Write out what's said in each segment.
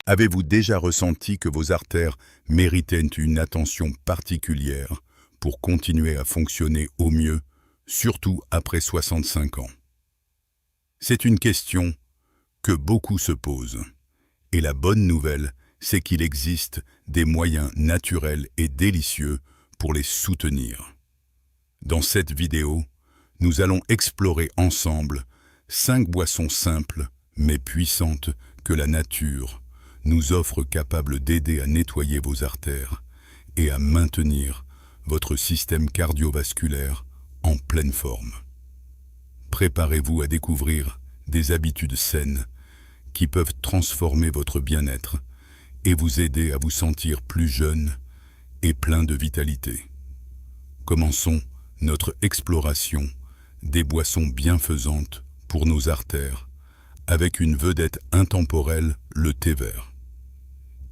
Avez-vous déjà ressenti que vos artères méritaient une attention particulière pour continuer à fonctionner au mieux, surtout après 65 ans? C'est une question que beaucoup se posent. Et la bonne nouvelle, c'est qu'il existe des moyens naturels et délicieux pour les soutenir. Dans cette vidéo, nous allons explorer ensemble 5 boissons simples mais puissantes que la nature nous offre, capables d'aider à nettoyer vos artères et à maintenir votre système cardiovasculaire en pleine forme. Préparez-vous à découvrir des habitudes saines qui peuvent transformer votre bien-être et vous aider à vous sentir plus jeune et plein de vitalité. Commençons notre exploration des boissons bienfaisantes pour nos artères avec une vedette intemporelle, le thé vert.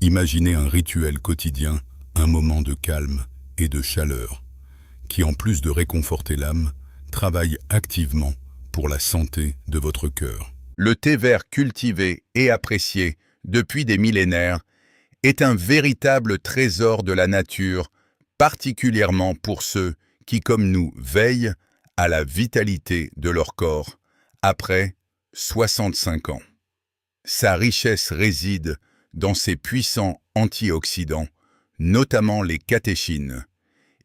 Imaginez un rituel quotidien, un moment de calme et de chaleur, qui en plus de réconforter l'âme, travaille activement pour la santé de votre cœur. Le thé vert cultivé et apprécié depuis des millénaires est un véritable trésor de la nature, particulièrement pour ceux qui, comme nous, veillent à la vitalité de leur corps après 65 ans. Sa richesse réside dans ses puissants antioxydants, notamment les catéchines,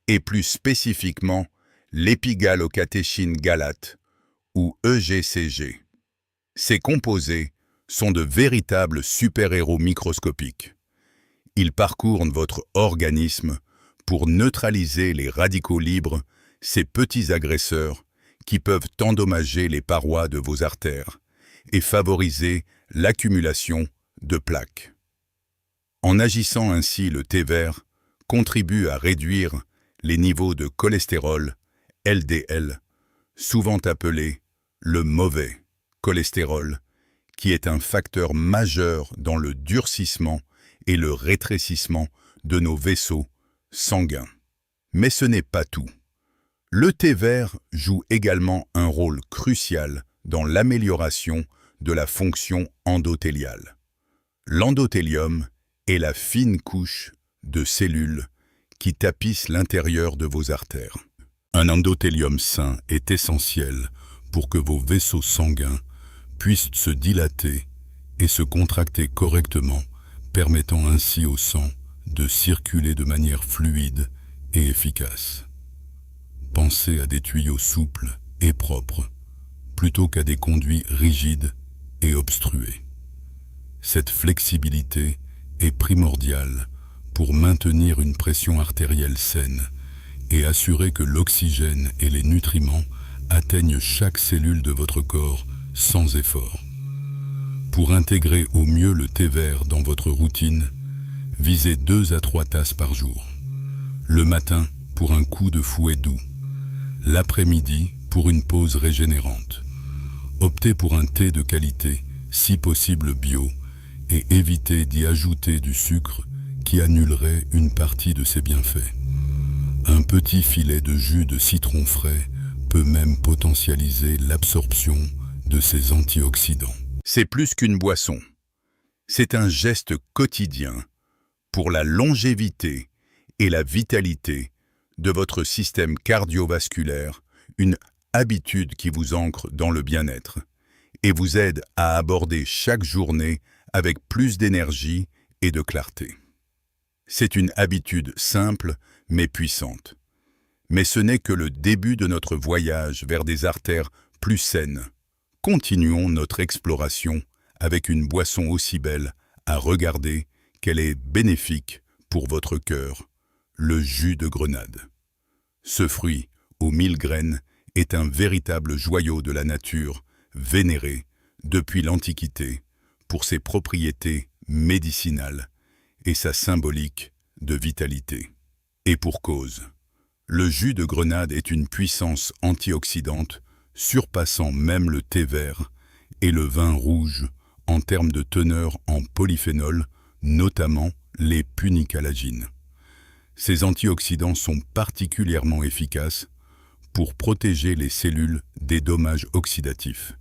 et plus spécifiquement l'épigallocatechin galate, ou EGCG. Ces composés sont de véritables super-héros microscopiques. Ils parcourent votre organisme pour neutraliser les radicaux libres, ces petits agresseurs qui peuvent endommager les parois de vos artères et favoriser l'accumulation de plaques. En agissant ainsi, le thé vert contribue à réduire les niveaux de cholestérol, LDL, souvent appelé le mauvais cholestérol, qui est un facteur majeur dans le durcissement et le rétrécissement de nos vaisseaux sanguins. Mais ce n'est pas tout. Le thé vert joue également un rôle crucial dans l'amélioration de la fonction endothéliale. L'endothélium est la fine couche de cellules qui tapissent l'intérieur de vos artères. Un endothélium sain est essentiel pour que vos vaisseaux sanguins puissent se dilater et se contracter correctement, permettant ainsi au sang de circuler de manière fluide et efficace. Pensez à des tuyaux souples et propres, plutôt qu'à des conduits rigides et obstrués. Cette flexibilité est primordiale pour maintenir une pression artérielle saine et assurer que l'oxygène et les nutriments atteignent chaque cellule de votre corps sans effort. Pour intégrer au mieux le thé vert dans votre routine, visez 2 à 3 tasses par jour. Le matin pour un coup de fouet doux. L'après-midi pour une pause régénérante. Optez pour un thé de qualité, si possible bio, et évitez d'y ajouter du sucre qui annulerait une partie de ses bienfaits. Un petit filet de jus de citron frais peut même potentialiser l'absorption de ces antioxydants. C'est plus qu'une boisson. C'est un geste quotidien pour la longévité et la vitalité de votre système cardiovasculaire, une habitude qui vous ancre dans le bien-être et vous aide à aborder chaque journée avec plus d'énergie et de clarté. C'est une habitude simple mais puissante. Mais ce n'est que le début de notre voyage vers des artères plus saines. Continuons notre exploration avec une boisson aussi belle à regarder qu'elle est bénéfique pour votre cœur, le jus de grenade. Ce fruit aux 1000 graines est un véritable joyau de la nature, vénéré depuis l'Antiquité pour ses propriétés médicinales et sa symbolique de vitalité. Et pour cause, le jus de grenade est une puissance antioxydante surpassant même le thé vert et le vin rouge en termes de teneur en polyphénols, notamment les punicalagines. Ces antioxydants sont particulièrement efficaces pour protéger les cellules des dommages oxydatifs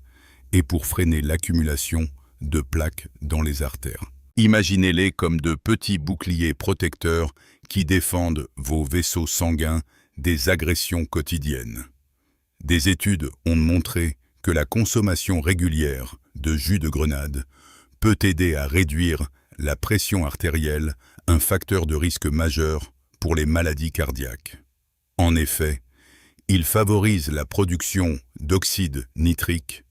et pour freiner l'accumulation de plaques dans les artères. Imaginez-les comme de petits boucliers protecteurs qui défendent vos vaisseaux sanguins des agressions quotidiennes. Des études ont montré que la consommation régulière de jus de grenade peut aider à réduire la pression artérielle, un facteur de risque majeur pour les maladies cardiaques. En effet, il favorise la production d'oxyde nitrique,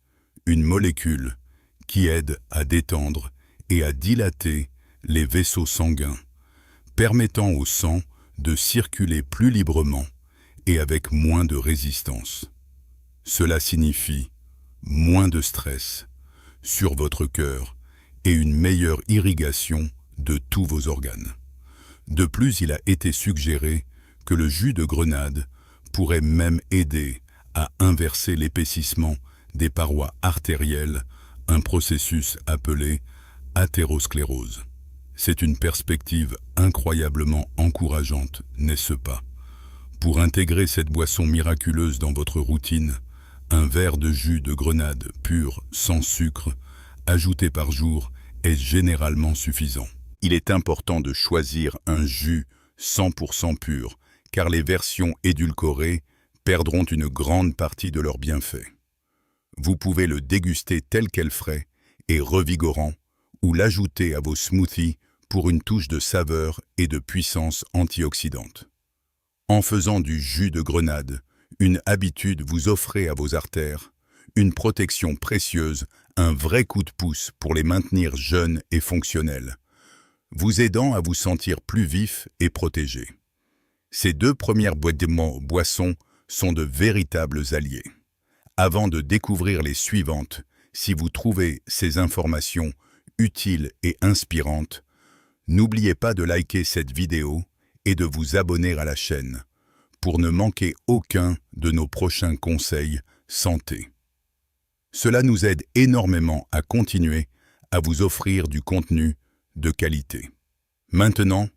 une molécule qui aide à détendre et à dilater les vaisseaux sanguins, permettant au sang de circuler plus librement et avec moins de résistance. Cela signifie moins de stress sur votre cœur et une meilleure irrigation de tous vos organes. De plus, il a été suggéré que le jus de grenade pourrait même aider à inverser l'épaississement des parois artérielles, un processus appelé athérosclérose. C'est une perspective incroyablement encourageante, n'est-ce pas? Pour intégrer cette boisson miraculeuse dans votre routine, un verre de jus de grenade pur, sans sucre, ajouté par jour, est généralement suffisant. Il est important de choisir un jus 100% pur, car les versions édulcorées perdront une grande partie de leurs bienfaits. Vous pouvez le déguster tel quel frais et revigorant, ou l'ajouter à vos smoothies pour une touche de saveur et de puissance antioxydante. En faisant du jus de grenade une habitude, vous offrez à vos artères une protection précieuse, un vrai coup de pouce pour les maintenir jeunes et fonctionnels, vous aidant à vous sentir plus vif et protégé. Ces deux premières boissons sont de véritables alliés. Avant de découvrir les suivantes, si vous trouvez ces informations utiles et inspirantes, n'oubliez pas de liker cette vidéo et de vous abonner à la chaîne pour ne manquer aucun de nos prochains conseils santé. Cela nous aide énormément à continuer à vous offrir du contenu de qualité. Maintenant,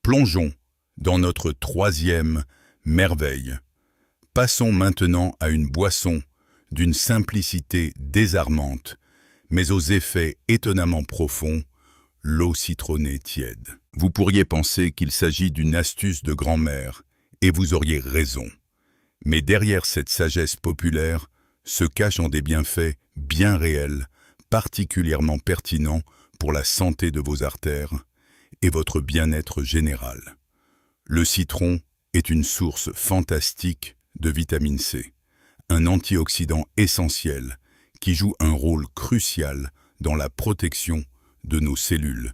plongeons dans notre troisième merveille. Passons maintenant à une boisson d'une simplicité désarmante, mais aux effets étonnamment profonds, l'eau citronnée tiède. Vous pourriez penser qu'il s'agit d'une astuce de grand-mère, et vous auriez raison. Mais derrière cette sagesse populaire se cachent des bienfaits bien réels, particulièrement pertinents pour la santé de vos artères et votre bien-être général. Le citron est une source fantastique de vitamine C, un antioxydant essentiel qui joue un rôle crucial dans la protection de nos cellules,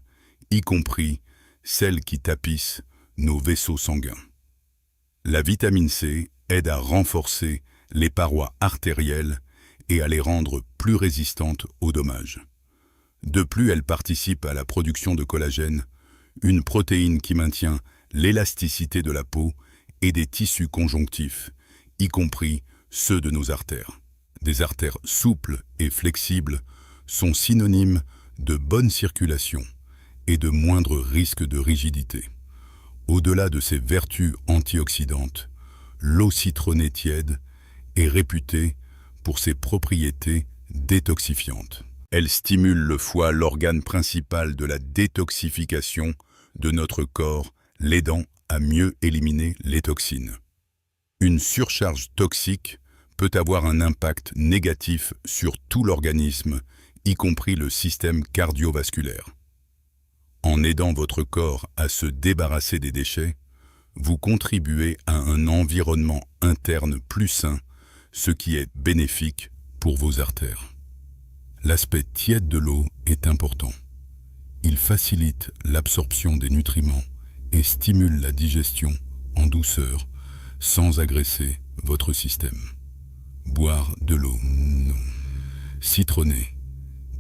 y compris celles qui tapissent nos vaisseaux sanguins. La vitamine C aide à renforcer les parois artérielles et à les rendre plus résistantes aux dommages. De plus, elle participe à la production de collagène, une protéine qui maintient l'élasticité de la peau et des tissus conjonctifs, y compris ceux de nos artères. Des artères souples et flexibles sont synonymes de bonne circulation et de moindre risque de rigidité. Au-delà de ses vertus antioxydantes, l'eau citronnée tiède est réputée pour ses propriétés détoxifiantes. Elle stimule le foie, l'organe principal de la détoxification de notre corps, l'aidant à mieux éliminer les toxines. Une surcharge toxique peut avoir un impact négatif sur tout l'organisme, y compris le système cardiovasculaire. En aidant votre corps à se débarrasser des déchets, vous contribuez à un environnement interne plus sain, ce qui est bénéfique pour vos artères. L'aspect tiède de l'eau est important. Il facilite l'absorption des nutriments et stimule la digestion en douceur, sans agresser votre système. Boire de l'eau citronnée,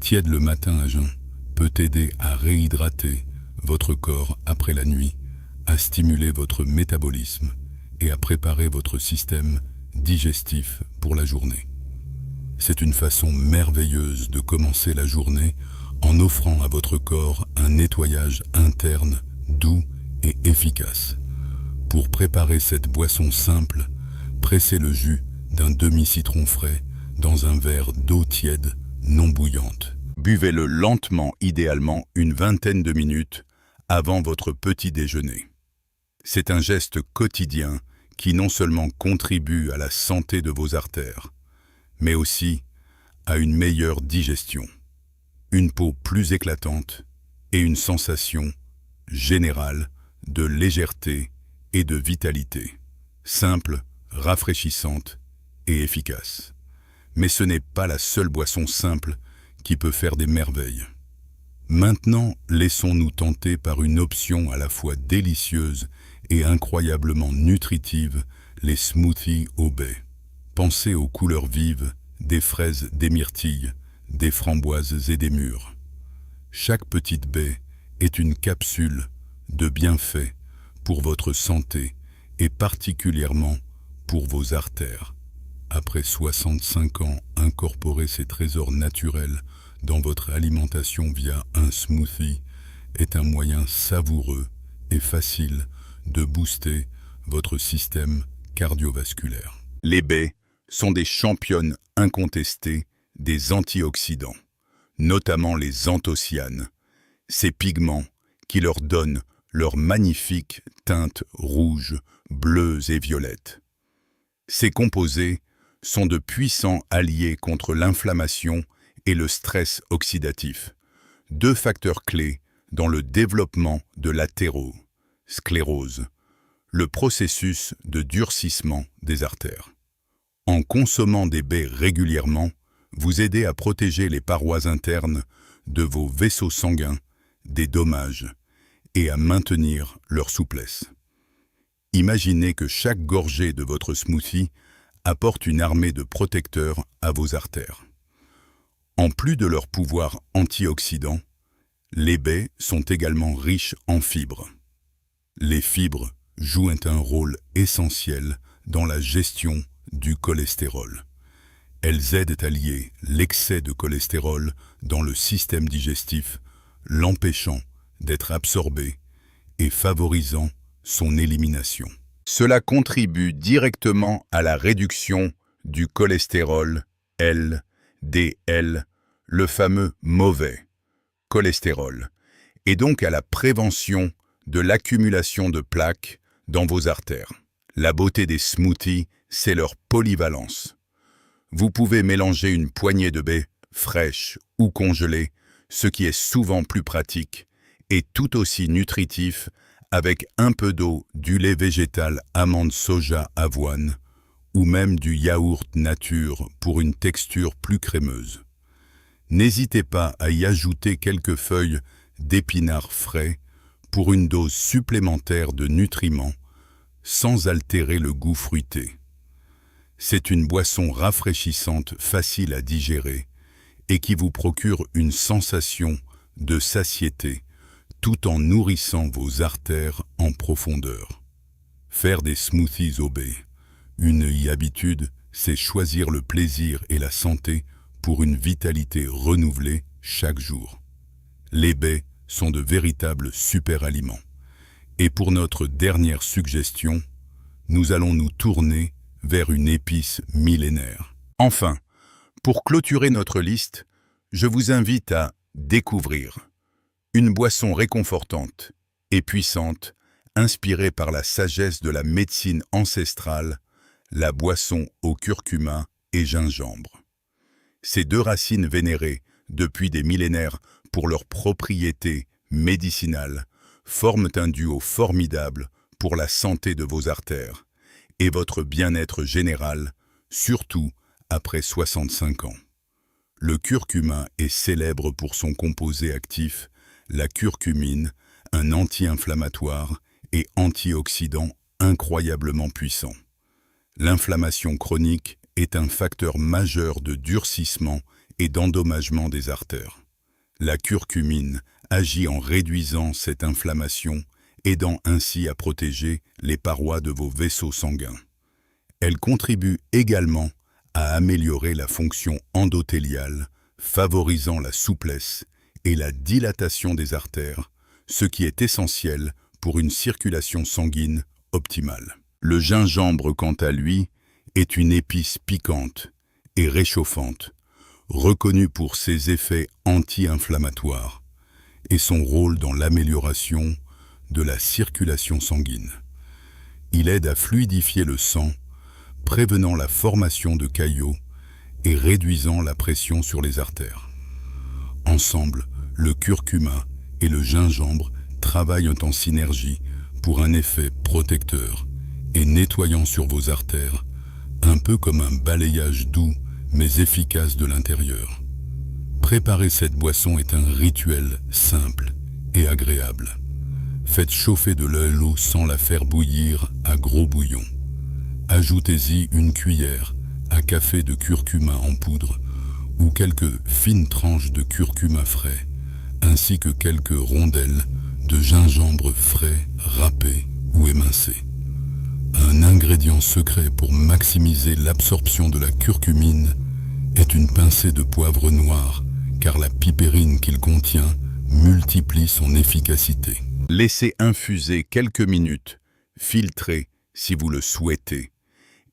tiède le matin à jeun, peut aider à réhydrater votre corps après la nuit, à stimuler votre métabolisme et à préparer votre système digestif pour la journée. C'est une façon merveilleuse de commencer la journée en offrant à votre corps un nettoyage interne doux et efficace. Pour préparer cette boisson simple, pressez le jus d'un demi-citron frais dans un verre d'eau tiède non bouillante. Buvez-le lentement, idéalement une vingtaine de minutes avant votre petit déjeuner. C'est un geste quotidien qui non seulement contribue à la santé de vos artères, mais aussi à une meilleure digestion, une peau plus éclatante et une sensation générale de légèreté et de vitalité, simple, rafraîchissante et efficace. Mais ce n'est pas la seule boisson simple qui peut faire des merveilles. Maintenant, laissons-nous tenter par une option à la fois délicieuse et incroyablement nutritive, les smoothies au baies. Pensez aux couleurs vives des fraises, des myrtilles, des framboises et des mûres. Chaque petite baie est une capsule de bienfaits pour votre santé et particulièrement pour vos artères. Après 65 ans, incorporer ces trésors naturels dans votre alimentation via un smoothie est un moyen savoureux et facile de booster votre système cardiovasculaire. Les baies sont des championnes incontestées des antioxydants, notamment les anthocyanes, ces pigments qui leur donnent leur magnifique teinte rouge, bleues et violettes. Ces composés sont de puissants alliés contre l'inflammation et le stress oxydatif, deux facteurs clés dans le développement de l'athérosclérose, le processus de durcissement des artères. En consommant des baies régulièrement, vous aidez à protéger les parois internes de vos vaisseaux sanguins des dommages et à maintenir leur souplesse. Imaginez que chaque gorgée de votre smoothie apporte une armée de protecteurs à vos artères. En plus de leur pouvoir antioxydant, les baies sont également riches en fibres. Les fibres jouent un rôle essentiel dans la gestion du cholestérol. Elles aident à lier l'excès de cholestérol dans le système digestif, l'empêchant d'être absorbé et favorisant son élimination. Cela contribue directement à la réduction du cholestérol LDL, le fameux mauvais cholestérol, et donc à la prévention de l'accumulation de plaques dans vos artères. La beauté des smoothies, c'est leur polyvalence. Vous pouvez mélanger une poignée de baies fraîches ou congelées, ce qui est souvent plus pratique et tout aussi nutritif avec un peu d'eau, du lait végétal, amandes, soja, avoine ou même du yaourt nature pour une texture plus crémeuse. N'hésitez pas à y ajouter quelques feuilles d'épinards frais pour une dose supplémentaire de nutriments sans altérer le goût fruité. C'est une boisson rafraîchissante, facile à digérer et qui vous procure une sensation de satiété tout en nourrissant vos artères en profondeur. Faire des smoothies au baies, une habitude, c'est choisir le plaisir et la santé pour une vitalité renouvelée chaque jour. Les baies sont de véritables super-aliments. Et pour notre dernière suggestion, nous allons nous tourner vers une épice millénaire. Enfin, pour clôturer notre liste, je vous invite à découvrir une boisson réconfortante et puissante, inspirée par la sagesse de la médecine ancestrale, la boisson au curcuma et gingembre. Ces deux racines vénérées depuis des millénaires pour leurs propriétés médicinales forment un duo formidable pour la santé de vos artères et votre bien-être général, surtout après 65 ans. Le curcuma est célèbre pour son composé actif, la curcumine, un anti-inflammatoire et antioxydant incroyablement puissant. L'inflammation chronique est un facteur majeur de durcissement et d'endommagement des artères. La curcumine agit en réduisant cette inflammation, aidant ainsi à protéger les parois de vos vaisseaux sanguins. Elle contribue également à améliorer la fonction endothéliale, favorisant la souplesse et la dilatation des artères, ce qui est essentiel pour une circulation sanguine optimale. Le gingembre, quant à lui, est une épice piquante et réchauffante, reconnu pour ses effets anti-inflammatoires et son rôle dans l'amélioration de la circulation sanguine. Il aide à fluidifier le sang, prévenant la formation de caillots et réduisant la pression sur les artères. Ensemble, le curcuma et le gingembre travaillent en synergie pour un effet protecteur et nettoyant sur vos artères, un peu comme un balayage doux mais efficace de l'intérieur. Préparer cette boisson est un rituel simple et agréable. Faites chauffer de l'eau sans la faire bouillir à gros bouillon. Ajoutez-y une cuillère à café de curcuma en poudre ou quelques fines tranches de curcuma frais, ainsi que quelques rondelles de gingembre frais, râpé ou émincé. Un ingrédient secret pour maximiser l'absorption de la curcumine est une pincée de poivre noir, car la pipérine qu'il contient multiplie son efficacité. Laissez infuser quelques minutes, filtrez si vous le souhaitez,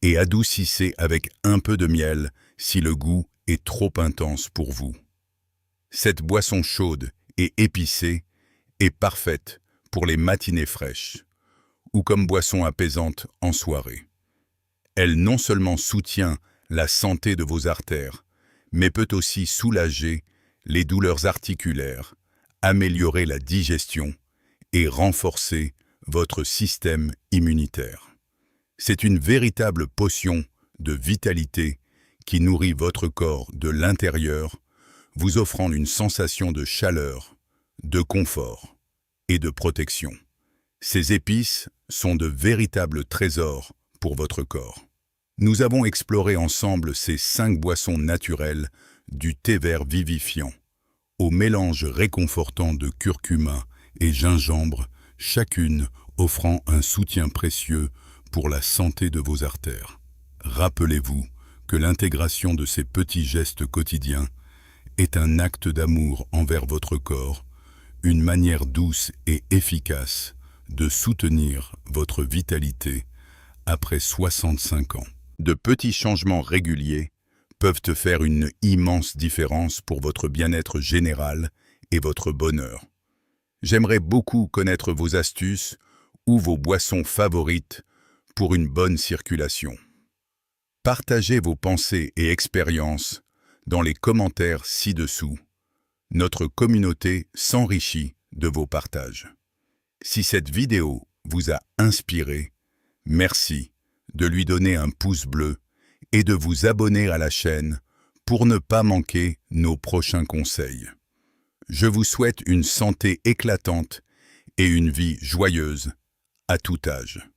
et adoucissez avec un peu de miel si le goût est trop intense pour vous. Cette boisson chaude et épicée est parfaite pour les matinées fraîches ou comme boisson apaisante en soirée. Elle non seulement soutient la santé de vos artères, mais peut aussi soulager les douleurs articulaires, améliorer la digestion et renforcer votre système immunitaire. C'est une véritable potion de vitalité qui nourrit votre corps de l'intérieur, vous offrant une sensation de chaleur, de confort et de protection. Ces épices sont de véritables trésors pour votre corps. Nous avons exploré ensemble ces 5 boissons naturelles du thé vert vivifiant, au mélange réconfortant de curcuma et gingembre, chacune offrant un soutien précieux pour la santé de vos artères. Rappelez-vous que l'intégration de ces petits gestes quotidiens est un acte d'amour envers votre corps, une manière douce et efficace de soutenir votre vitalité après 65 ans. De petits changements réguliers peuvent te faire une immense différence pour votre bien-être général et votre bonheur. J'aimerais beaucoup connaître vos astuces ou vos boissons favorites pour une bonne circulation. Partagez vos pensées et expériences dans les commentaires ci-dessous. Notre communauté s'enrichit de vos partages. Si cette vidéo vous a inspiré, merci de lui donner un pouce bleu et de vous abonner à la chaîne pour ne pas manquer nos prochains conseils. Je vous souhaite une santé éclatante et une vie joyeuse à tout âge.